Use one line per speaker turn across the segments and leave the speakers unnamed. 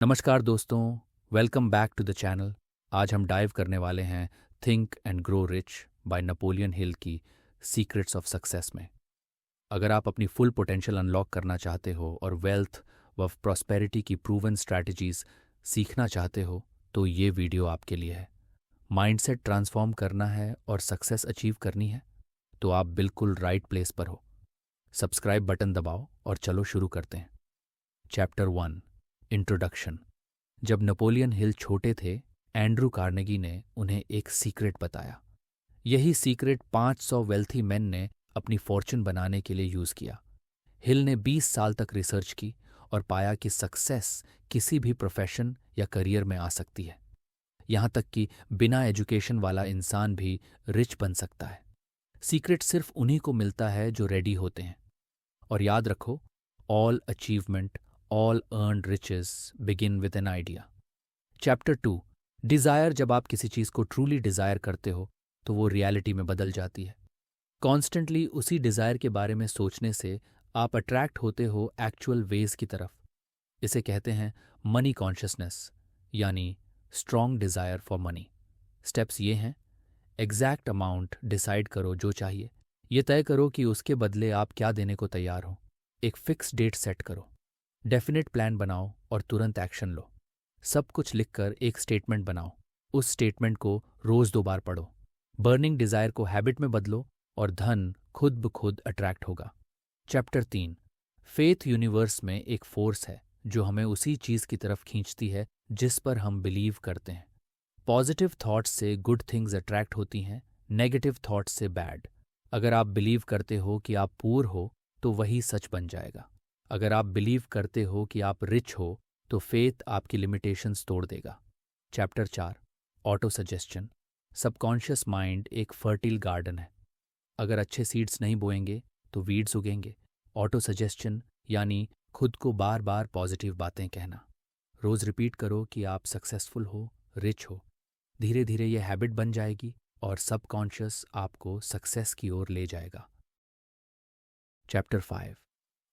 नमस्कार दोस्तों, welcome back to the channel. आज हम डाइव करने वाले हैं think and grow rich by Napoleon Hill की सीक्रेट्स ऑफ सक्सेस में। अगर आप अपनी फुल पोटेंशियल अनलॉक करना चाहते हो और वेल्थ व प्रॉस्पेरिटी की प्रूवन स्ट्रैटेजीज सीखना चाहते हो तो ये वीडियो आपके लिए है। माइंडसेट ट्रांसफॉर्म करना है और सक्सेस अचीव करनी है तो आप बिल्कुल राइट प्लेस पर हो। सब्सक्राइब बटन दबाओ और चलो शुरू करते हैं। Chapter 1, introduction. जब नेपोलियन हिल छोटे थे, एंड्रू कार्नेगी ने उन्हें एक सीक्रेट बताया। यही सीक्रेट 500 वेल्थी मैन ने अपनी फॉर्चून बनाने के लिए यूज किया। हिल ने 20 साल तक रिसर्च की और पाया कि सक्सेस किसी भी प्रोफेशन या करियर में आ सकती है। यहाँ तक कि बिना एजुकेशन वाला इंसान भी रिच बन सकता है। सीक्रेट सिर्फ उन्हीं को मिलता है जो रेडी होते हैं। और याद रखो, all achievement, all earned riches begin with an idea. Chapter 2, desire. जब आप किसी चीज़ को ट्रूली डिज़ायर करते हो तो वो रियलिटी में बदल जाती है। कॉन्स्टेंटली उसी डिज़ायर के बारे में सोचने से आप अट्रैक्ट होते हो एक्चुअल वेज की तरफ। इसे कहते हैं मनी कॉन्शियसनेस, यानी strong desire for money. Steps ये हैं: एग्जैक्ट अमाउंट डिसाइड करो जो चाहिए। ये तय करो कि उसके बदले आप क्या देने को तैयार हो। एक फिक्स डेट सेट करो। डेफिनेट प्लान बनाओ और तुरंत एक्शन लो। सब कुछ लिखकर एक स्टेटमेंट बनाओ। उस स्टेटमेंट को रोज 2 बार पढ़ो। बर्निंग डिजायर को हैबिट में बदलो और धन खुद ब खुद अट्रैक्ट होगा। Chapter 3, faith. यूनिवर्स में एक फोर्स है जो हमें उसी चीज की तरफ खींचती है जिस पर हम बिलीव करते हैं। पॉजिटिव थॉट्स से गुड थिंग्स अट्रैक्ट होती हैं, नेगेटिव थॉट्स से बैड। अगर आप बिलीव करते हो कि आप पुअर हो तो वही सच बन जाएगा। अगर आप बिलीव करते हो कि आप रिच हो तो फेथ आपकी लिमिटेशंस तोड़ देगा। Chapter 4, auto suggestion. Subconscious mind एक फर्टिल गार्डन है। अगर अच्छे सीड्स नहीं बोएंगे तो वीड्स उगेंगे। ऑटो सजेशन यानी खुद को बार बार पॉजिटिव बातें कहना। रोज रिपीट करो कि आप सक्सेसफुल हो, रिच हो। धीरे धीरे ये हैबिट बन जाएगी और सबकॉन्शियस आपको सक्सेस की ओर ले जाएगा। Chapter 5,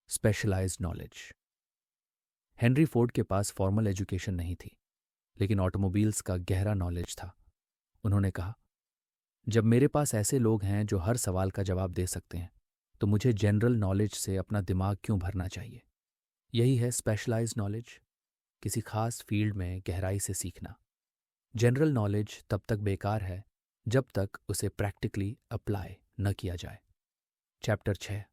specialised knowledge. Henry Ford के पास फॉर्मल एजुकेशन नहीं थी, लेकिन ऑटोमोबाइल्स का गहरा नॉलेज था। उन्होंने कहा, जब मेरे पास ऐसे लोग हैं जो हर सवाल का जवाब दे सकते हैं तो मुझे जनरल नॉलेज से अपना दिमाग क्यों भरना चाहिए। यही है स्पेशलाइज्ड नॉलेज, किसी खास फील्ड में गहराई से सीखना। जनरल नॉलेज तब तक बेकार है जब तक उसे प्रैक्टिकली अप्लाई न किया जाए। Chapter 6,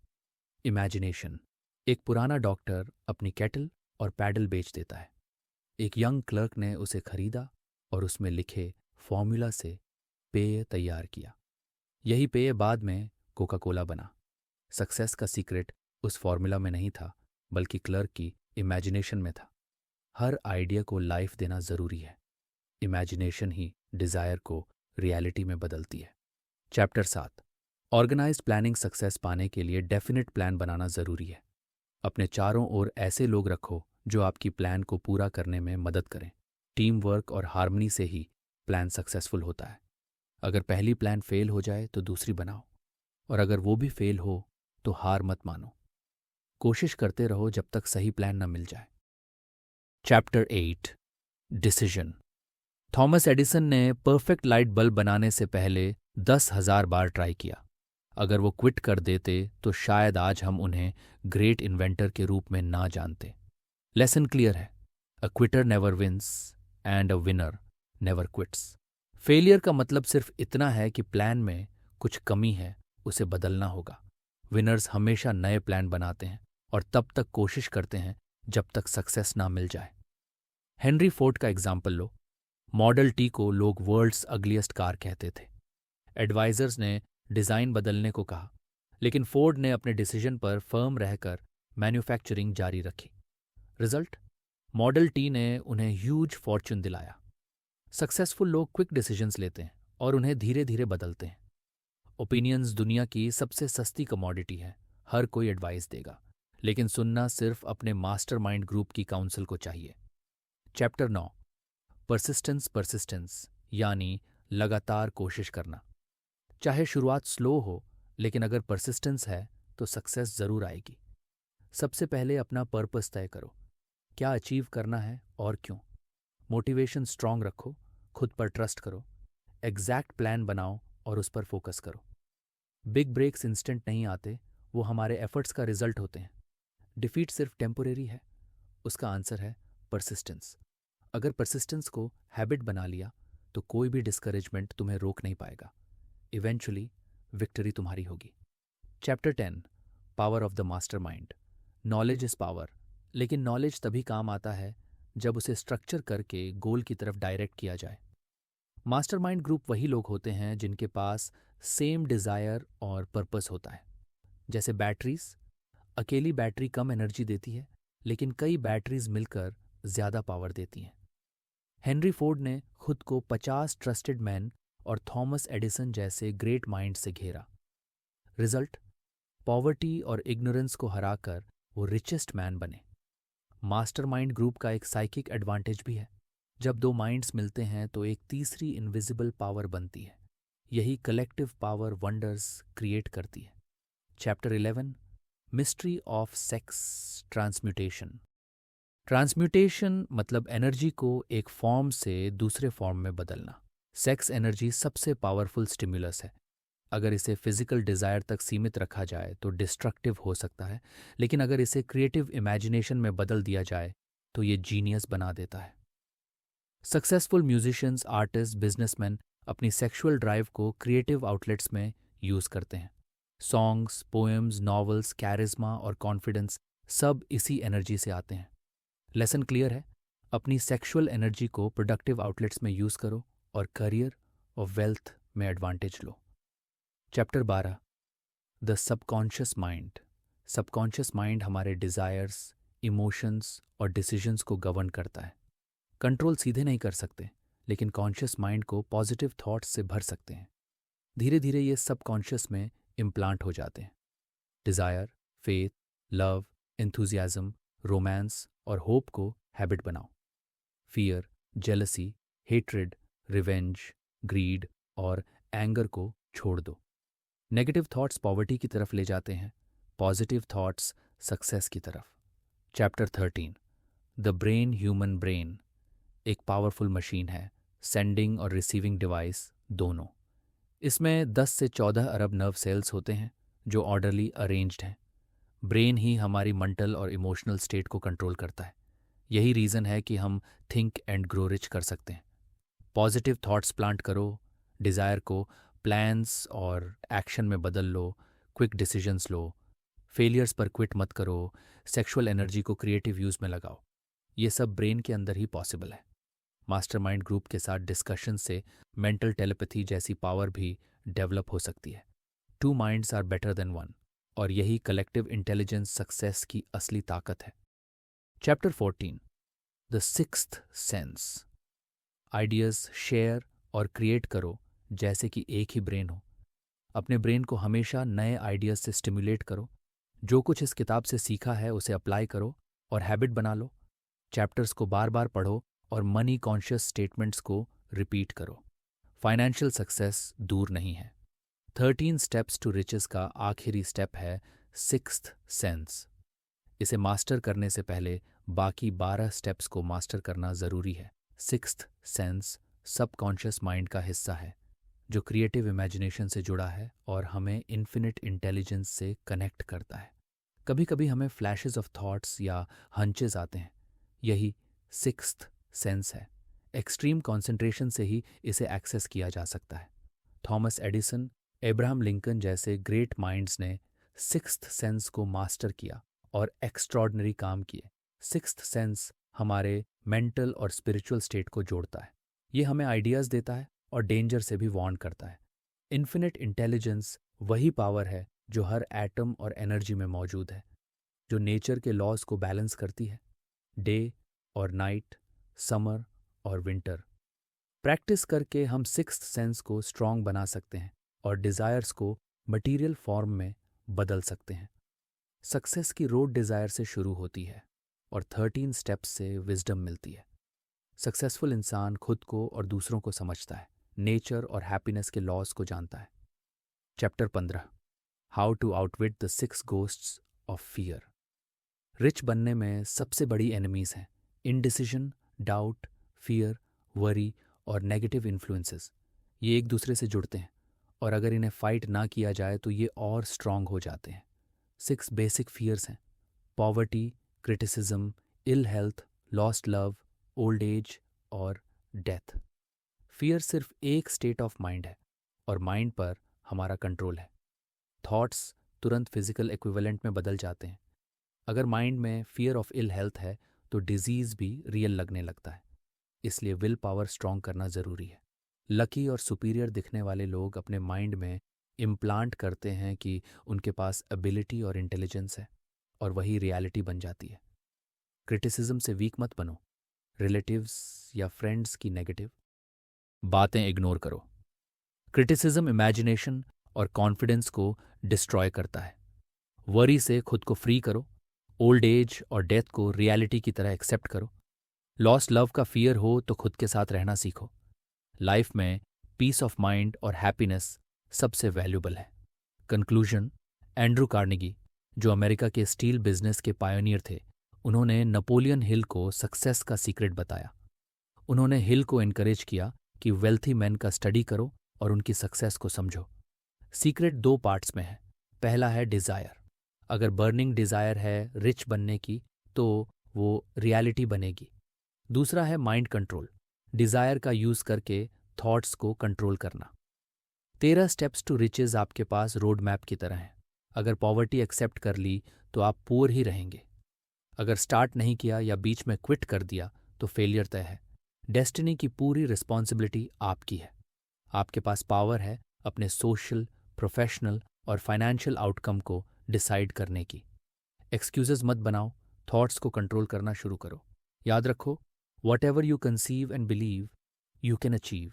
imagination. एक पुराना डॉक्टर अपनी केटल और पैडल बेच देता है। एक यंग क्लर्क ने उसे खरीदा और उसमें लिखे फॉर्मूला से पेय तैयार किया। यही पेय बाद में कोका कोला बना। सक्सेस का सीक्रेट उस फॉर्मूला में नहीं था, बल्कि क्लर्क की इमेजिनेशन में था। हर आइडिया को लाइफ देना जरूरी है। इमेजिनेशन ही डिजायर को रियलिटी में बदलती है। Chapter 7, organised planning. सक्सेस पाने के लिए डेफिनेट प्लान बनाना जरूरी है। अपने चारों ओर ऐसे लोग रखो जो आपकी प्लान को पूरा करने में मदद करें। टीम वर्क और हार्मनी से ही प्लान सक्सेसफुल होता है। अगर पहली प्लान फेल हो जाए तो दूसरी बनाओ, और अगर वो भी फेल हो तो हार मत मानो। कोशिश करते रहो जब तक सही प्लान न मिल जाए। Chapter 8, decision. थॉमस एडिसन ने परफेक्ट लाइट बल्ब बनाने से पहले 10,000 बार ट्राई किया। अगर वो क्विट कर देते तो शायद आज हम उन्हें ग्रेट इन्वेंटर के रूप में ना जानते। लेसन क्लियर है, a quitter never wins and a winner never quits. Failure का मतलब सिर्फ इतना है कि प्लान में कुछ कमी है, उसे बदलना होगा। विनर्स हमेशा नए प्लान बनाते हैं और तब तक कोशिश करते हैं जब तक सक्सेस ना मिल जाए। हेनरी फोर्ड का एग्जाम्पल लो। मॉडल टी को लोग वर्ल्ड्स अगलीस्ट कार कहते थे। एडवाइजर्स ने डिज़ाइन बदलने को कहा, लेकिन फोर्ड ने अपने डिसीजन पर फर्म रहकर मैन्युफैक्चरिंग जारी रखी। रिजल्ट, मॉडल टी ने उन्हें ह्यूज फॉर्च्यून दिलाया। सक्सेसफुल लोग क्विक डिसीजंस लेते हैं और उन्हें धीरे धीरे बदलते हैं। ओपिनियंस दुनिया की सबसे सस्ती कमोडिटी है। हर कोई एडवाइस देगा, लेकिन सुनना सिर्फ अपने मास्टरमाइंड ग्रुप की काउंसिल को चाहिए। Chapter 9, persistence. परसिस्टेंस यानी लगातार कोशिश करना। चाहे शुरुआत स्लो हो, लेकिन अगर परसिस्टेंस है तो सक्सेस जरूर आएगी। सबसे पहले अपना पर्पस तय करो। क्या अचीव करना है और क्यों। मोटिवेशन स्ट्रांग रखो, खुद पर ट्रस्ट करो, एग्जैक्ट प्लान बनाओ और उस पर फोकस करो। बिग ब्रेक्स इंस्टेंट नहीं आते, वो हमारे एफर्ट्स का रिजल्ट होते हैं। डिफीट सिर्फ टेम्पोरेरी है। उसका आंसर है परसिस्टेंस। अगर परसिस्टेंस को हैबिट बना लिया तो कोई भी डिस्करेजमेंट तुम्हें रोक नहीं पाएगा। इवेंचुअली विक्ट्री तुम्हारी होगी। Chapter 10, power of the master mind. Knowledge is power, लेकिन नॉलेज तभी काम आता है जब उसे स्ट्रक्चर करके गोल की तरफ डायरेक्ट किया जाए। मास्टरमाइंड ग्रुप वही लोग होते हैं जिनके पास सेम डिज़ायर और पर्पस होता है। जैसे बैटरीज, अकेली बैटरी कम एनर्जी देती है, लेकिन कई बैटरीज मिलकर ज़्यादा पावर देती हैं। हेनरी फोर्ड ने खुद को 50 ट्रस्टेड मैन और थॉमस एडिसन जैसे ग्रेट माइंड से घेरा। रिजल्ट, पॉवर्टी और इग्नोरेंस को हराकर वो रिचेस्ट मैन बने। मास्टरमाइंड ग्रुप का एक साइकिक एडवांटेज भी है। जब दो माइंड्स मिलते हैं तो एक तीसरी इनविजिबल पावर बनती है। यही कलेक्टिव पावर वंडर्स क्रिएट करती है। Chapter 11, mystery of sex transmutation. Transmutation मतलब एनर्जी को एक फॉर्म से दूसरे फॉर्म में बदलना। सेक्स एनर्जी सबसे पावरफुल स्टिमुलस है। अगर इसे फिजिकल डिज़ायर तक सीमित रखा जाए तो डिस्ट्रक्टिव हो सकता है, लेकिन अगर इसे क्रिएटिव इमेजिनेशन में बदल दिया जाए तो ये जीनियस बना देता है। सक्सेसफुल म्यूजिशियंस, आर्टिस्ट, बिजनेसमैन अपनी सेक्सुअल ड्राइव को क्रिएटिव आउटलेट्स में यूज़ करते हैं। सॉन्ग्स, पोएम्स, नॉवेल्स, कैरिज्मा और कॉन्फिडेंस सब इसी एनर्जी से आते हैं। लेसन क्लियर है, अपनी सेक्सुअल एनर्जी को प्रोडक्टिव आउटलेट्स में यूज़ करो और करियर और वेल्थ में advantage low. Chapter 12, the subconscious mind. Subconscious mind हमारे डिज़ायर्स, इमोशंस और डिसीजंस को गवर्न करता है। कंट्रोल सीधे नहीं कर सकते, लेकिन कॉन्शियस माइंड को पॉजिटिव थॉट्स से भर सकते हैं। धीरे धीरे ये सबकॉन्शियस में इम्प्लांट हो जाते हैं। Desire, faith, love, enthusiasm, romance और होप को हैबिट बनाओ। Fear, jealousy, hatred, revenge, greed और एंगर को छोड़ दो। नेगेटिव थॉट्स पॉवर्टी की तरफ ले जाते हैं, पॉजिटिव थॉट्स सक्सेस की तरफ। Chapter 13, the brain human brain एक पावरफुल मशीन है, सेंडिंग और रिसीविंग डिवाइस दोनों। इसमें 10 से 14 अरब नर्व सेल्स होते हैं जो ऑर्डरली अरेंज्ड हैं। ब्रेन ही हमारी मेंटल और इमोशनल स्टेट को कंट्रोल करता है। यही रीज़न है कि हम थिंक एंड ग्रो रिच कर सकते हैं। पॉजिटिव थॉट्स प्लांट करो, डिज़ायर को प्लान्स और एक्शन में बदल लो, क्विक डिसीजंस लो, फेलियर्स पर क्विट मत करो, सेक्सुअल एनर्जी को क्रिएटिव यूज़ में लगाओ। ये सब ब्रेन के अंदर ही पॉसिबल है। मास्टरमाइंड ग्रुप के साथ डिस्कशन से मेंटल टेलीपैथी जैसी पावर भी डेवलप हो सकती है। 2 माइंड्स आर बेटर देन 1, और यही कलेक्टिव इंटेलिजेंस सक्सेस की असली ताकत है। Chapter 14, the sixth sense. Ideas share और क्रिएट करो जैसे कि एक ही ब्रेन हो। अपने ब्रेन को हमेशा नए आइडियाज़ से स्टिमुलेट करो। जो कुछ इस किताब से सीखा है उसे अप्लाई करो और हैबिट बना लो। चैप्टर्स को बार बार पढ़ो और मनी कॉन्शियस स्टेटमेंट्स को रिपीट करो। फाइनेंशियल सक्सेस दूर नहीं है। 13 स्टेप्स टू रिचेस का आखिरी स्टेप है सिक्स्थ सेंस। इसे मास्टर करने से पहले बाकी 12 स्टेप्स को मास्टर करना ज़रूरी है। सिक्स्थ सेंस सबकॉन्शियस माइंड का हिस्सा है जो क्रिएटिव इमेजिनेशन से जुड़ा है और हमें इन्फिनिट इंटेलिजेंस से कनेक्ट करता है। कभी कभी हमें फ्लैशेस ऑफ थॉट्स या हंचेस आते हैं। यही सिक्स्थ सेंस है। एक्सट्रीम कंसंट्रेशन से ही इसे एक्सेस किया जा सकता है। थॉमस एडिसन, एब्राहम लिंकन जैसे ग्रेट माइंड्स ने सिक्स्थ सेंस को मास्टर किया और एक्स्ट्रॉर्डनरी काम किए। सिक्स्थ सेंस हमारे मेंटल और स्पिरिचुअल स्टेट को जोड़ता है। ये हमें आइडियाज़ देता है और डेंजर से भी वार्न करता है। इन्फिनिट इंटेलिजेंस वही पावर है जो हर एटम और एनर्जी में मौजूद है, जो नेचर के लॉज को बैलेंस करती है, डे और नाइट, समर और विंटर। प्रैक्टिस करके हम सिक्स्थ सेंस को स्ट्रॉन्ग बना सकते हैं और डिज़ायर्स को मटीरियल फॉर्म में बदल सकते हैं। सक्सेस की रोड डिज़ायर से शुरू होती है और 13 स्टेप्स से विजडम मिलती है। सक्सेसफुल इंसान खुद को और दूसरों को समझता है, नेचर और हैप्पीनेस के लॉज को जानता है। Chapter 15, how to outwit the 6 ghosts of fear. Rich बनने में सबसे बड़ी एनिमीज़ हैं इनडिसिजन, डाउट, फियर, वरी और नेगेटिव इन्फ्लुएंसेस। ये एक दूसरे से जुड़ते हैं और अगर इन्हें फाइट ना किया जाए तो ये और स्ट्रांग हो जाते हैं। 6 बेसिक फियर्स हैं: poverty, criticism, ill health, lost love, old age और डेथ। फियर सिर्फ एक स्टेट ऑफ माइंड है और माइंड पर हमारा कंट्रोल है। थॉट्स तुरंत फिजिकल इक्विवेलेंट में बदल जाते हैं। अगर माइंड में फियर ऑफ इल हेल्थ है तो डिजीज भी रियल लगने लगता है। इसलिए विल पावर स्ट्रांग करना ज़रूरी है। लकी और सुपीरियर दिखने वाले लोग अपने माइंड में इम्प्लांट करते हैं कि उनके पास एबिलिटी और इंटेलिजेंस है और वही रियलिटी बन जाती है। क्रिटिसिज्म से वीक मत बनो। रिलेटिव्स या फ्रेंड्स की नेगेटिव बातें इग्नोर करो। क्रिटिसिज्म इमेजिनेशन और कॉन्फिडेंस को डिस्ट्रॉय करता है। वरी से खुद को फ्री करो। ओल्ड एज और डेथ को रियलिटी की तरह एक्सेप्ट करो। लॉस्ट लव का फियर हो तो खुद के साथ रहना सीखो। लाइफ में पीस ऑफ माइंड और हैप्पीनेस सबसे वैल्यूबल है। कंक्लूजन: एंड्रू कार्नेगी, जो अमेरिका के स्टील बिजनेस के पायोनियर थे, उन्होंने नेपोलियन हिल को सक्सेस का सीक्रेट बताया। उन्होंने हिल को एनकरेज किया कि वेल्थी मैन का स्टडी करो और उनकी सक्सेस को समझो। सीक्रेट 2 पार्ट्स में है। पहला है डिज़ायर। अगर बर्निंग डिज़ायर है रिच बनने की तो वो रियलिटी बनेगी। दूसरा है माइंड कंट्रोल। डिज़ायर का यूज़ करके थॉट्स को कंट्रोल करना। 13 स्टेप्स टू रिचेज आपके पास रोड मैप की तरह हैं। अगर पॉवर्टी एक्सेप्ट कर ली तो आप पुअर ही रहेंगे। अगर स्टार्ट नहीं किया या बीच में क्विट कर दिया तो फेलियर तय है। डेस्टिनी की पूरी रिस्पॉन्सिबिलिटी आपकी है। आपके पास पावर है अपने सोशल, प्रोफेशनल और फाइनेंशियल आउटकम को डिसाइड करने की। एक्सक्यूजेस मत बनाओ, थॉट्स को कंट्रोल करना शुरू करो। याद रखो, what ever you conceive and believe you can achieve.